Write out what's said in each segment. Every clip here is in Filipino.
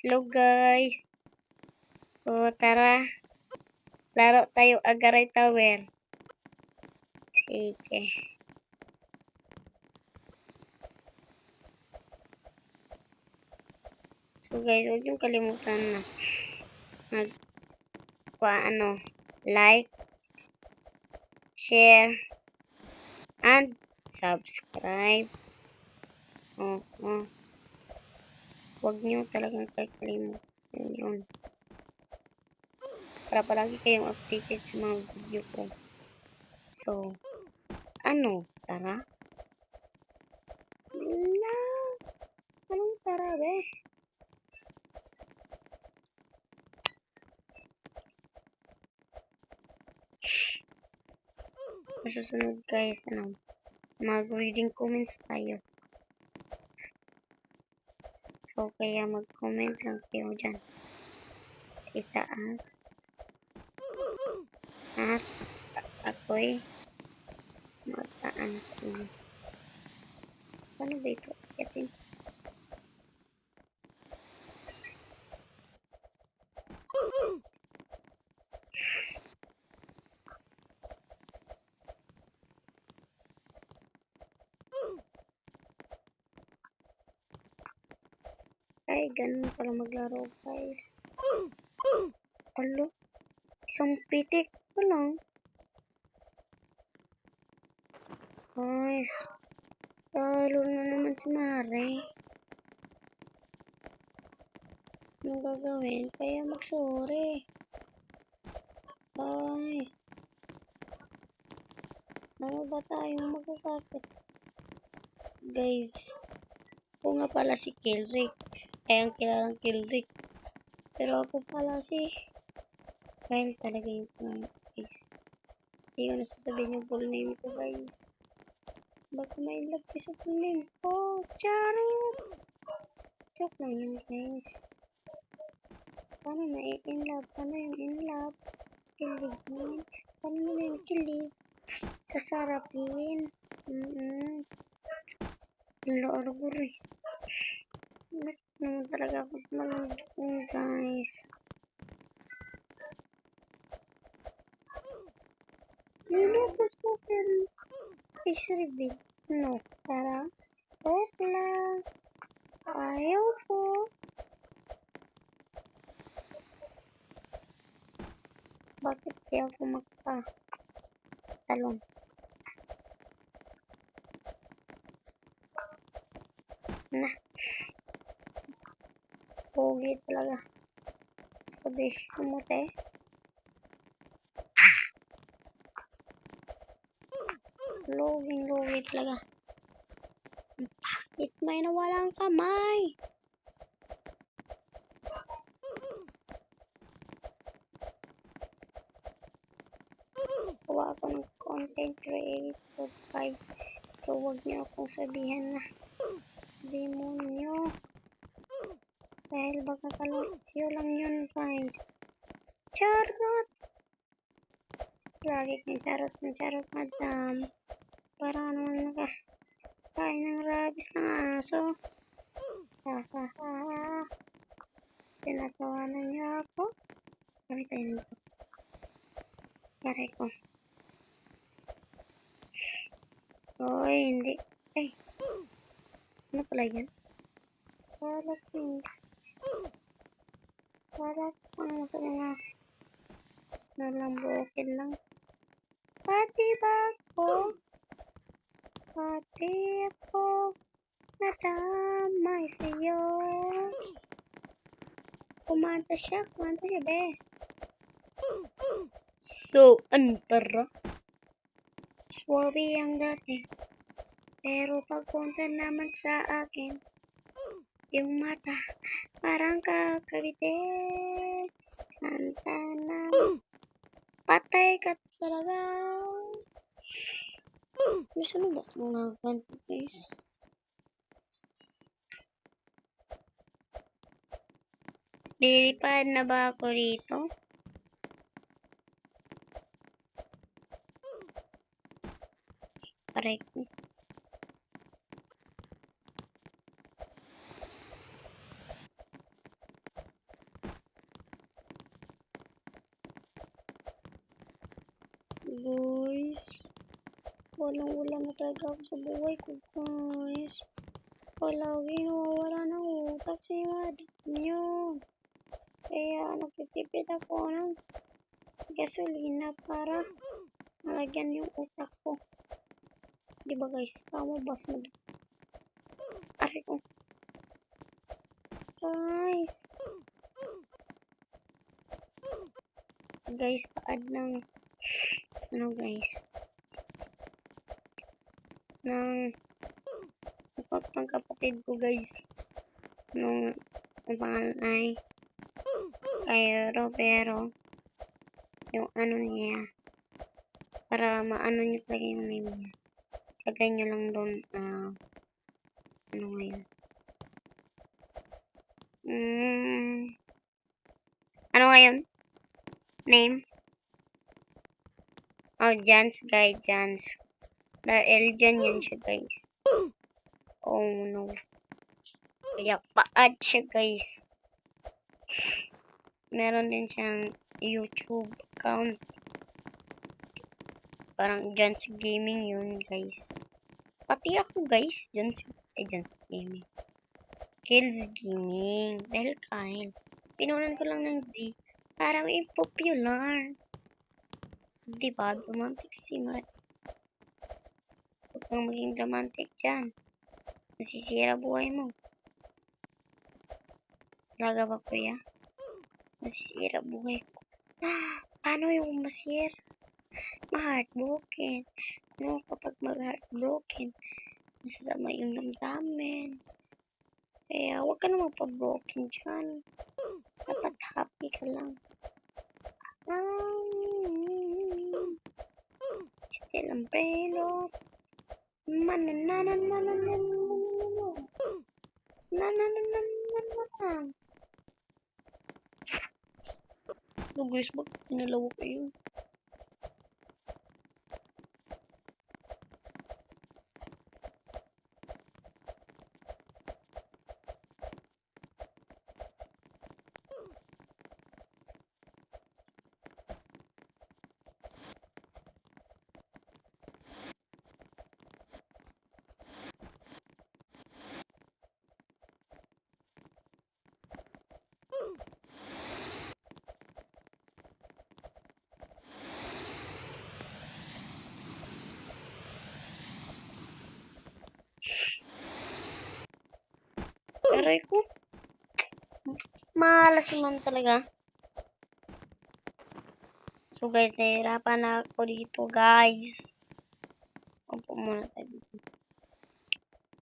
Hello guys. So tara, laro tayo Agaray Tower. Sige. So guys, huwag niyong kalimutan na like, share, and subscribe. Huwag niyo talagang kakalimutan yun. Para palagi kayong updated sa mga video ko. So, tara? Wala. Anong tara, be? Masusunod guys, mag-reading comments tayo. So, kaya mag-comment lang kayo dyan. Itaas. At ako'y mataan sa inyo. Paano ba ito? Yatin. Ay, ganun pala maglaro guys. Alo, isang pitik pa lang. Guys, talo na naman si Mare. Anong gagawin? Kaya mag-sorry. Guys, ano ba tayong magkakapit? Guys, ako nga pala si Kilrick. Ay, ang kilalang Kilrick. Pero ako pala si Kyle talaga yung guys. Hindi ko nasasabihin yung full name ko guys. Baka may love ko sa full name ko. Charot! Joke lang yun guys. Paano na in love? Paano yung in love? Kilig mo. Paano mo na yung kilig? Sasarapin. Lord eh. Ba't naman talaga ako malagong guys? Sino ba sa akin? Fish reveal? No. Tara. Okay lang. Ayaw po. Bakit di ako magpa-talon? Na. Pogi talaga. Sabi, umute. Loging-logi talaga. Bakit may nawalang kamay? Gawa ako ng content creator 5. So, wag niyo akong sabihan na demonyo. Dahil baka kalosyo lang yun, guys. Charot! Lagi kang charot, madam. Parang naman nakakain ng rabies ng aso. Hahaha. Tinatawanan niyo ako. Gamitin nito. Yari ko. Oy, hindi. Ay. Ano pala yan? Parang sa mga nalambukin lang. Pati ako nadamay sa'yo. Kumanta siya, be. So, antara. Swabe ang dati. Pero pagpunta naman sa akin, yung mata, parang kakabitin. Santa na. Patay ka talaga. Gusto mo ba mga ganito guys? Lilipad na ba ako rito? Paray ko. Walang-wala na talaga ako sa buhay ko, guys. Palagi nawawala ng utak sa inyo. Kaya nagtitipid ako ng gasolina para malagyan yung utak ko. Diba guys? Tama ba? Aray ko. Guys. Guys, paad ng ano guys? Ng pang kapatid ko guys. Nung ang pangalan ay Cairo, pero yung ano niya para maano niyo talaga yung name niya. Lagay nyo lang doon ano ngayon? Ano ngayon? Name? Oh, Jans guys, Jans. Eljan yan siya guys. Oh no. Kaya paad siya guys. Meron din siyang YouTube account. Parang Jans Gaming yun guys. Pati ako guys, Jans Gaming. Kills Gaming. Dahil Kyle. Pinunan ko lang ng D. Para may popular. Diba? Romantic si Matt. Huwag kang maging romantic dyan. Nasisira buhay mo. Talaga ba kuya? Nasisira buhay ko. Paano yung masira? Ma-heartbroken. Ano kapag mag-heartbroken? Masama yung damdamin. Kaya huwag ka na magpa-broken dyan. Dapat happy ka lang. Still umbrella. So guys, bakit pinalawa ko yun? Aray ko. Malas naman talaga. So guys, nahihirapan na ako dito guys. Opo muna tayo dito.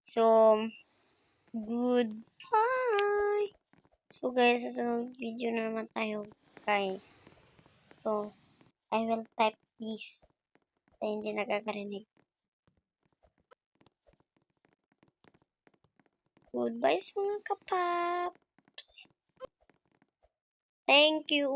So, goodbye. So guys, sa sunod video na naman tayo guys. So, I will type this. Kaya hindi nakakarinig. Goodbye sa mga kapaps. Thank you.